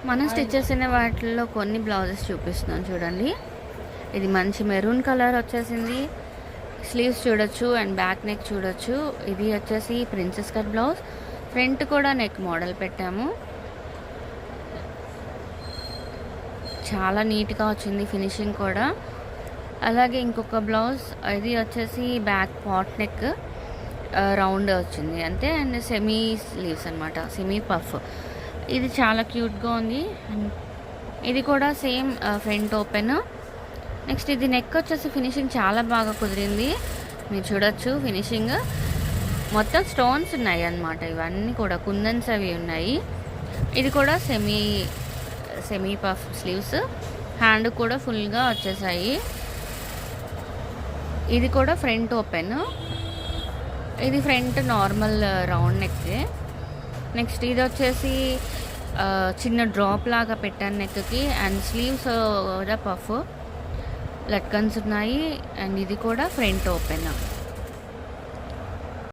మనం స్టిచ్ చేసిన వాటిల్లో కొన్ని బ్లౌజెస్ చూపిస్తున్నాను చూడండి. ఇది మంచి మెరూన్ కలర్ వచ్చేసింది. స్లీవ్స్ చూడొచ్చు అండ్ బ్యాక్ నెక్ చూడొచ్చు. ఇది వచ్చేసి ప్రిన్సెస్ కట్ బ్లౌజ్. ఫ్రంట్ కూడా నెక్ మోడల్ పెట్టాము. చాలా నీట్గా వచ్చింది ఫినిషింగ్ కూడా. అలాగే ఇంకొక బ్లౌజ్, ఇది వచ్చేసి బ్యాక్ పాట్ నెక్ రౌండ్ వచ్చింది అంతే. అండ్ సెమీ స్లీవ్స్ అనమాట, సెమీ పఫ్. ఇది చాలా క్యూట్గా ఉంది. ఇది కూడా సేమ్ ఫ్రంట్ ఓపెన్. నెక్స్ట్ ఇది నెక్ వచ్చేసి ఫినిషింగ్ చాలా బాగా కుదిరింది. మీరు చూడొచ్చు ఫినిషింగ్ మొత్తం స్టోన్స్ ఉన్నాయి అన్నమాట. ఇవన్నీ కూడా కుందన్స్ అవి ఉన్నాయి. ఇది కూడా సెమీ పఫ్ స్లీవ్స్. హ్యాండ్ కూడా ఫుల్గా వచ్చేసాయి. ఇది కూడా ఫ్రంట్ ఓపెన్. ఇది front normal round neck. Next ఇది వచ్చేసి చిన్న డ్రాప్ లాగా పెట్టాను నెక్కి. అండ్ స్లీవ్స్ కూడా పఫ్ లట్కన్స్ ఉన్నాయి. అండ్ ఇది కూడా ఫ్రంట్ ఓపెన్.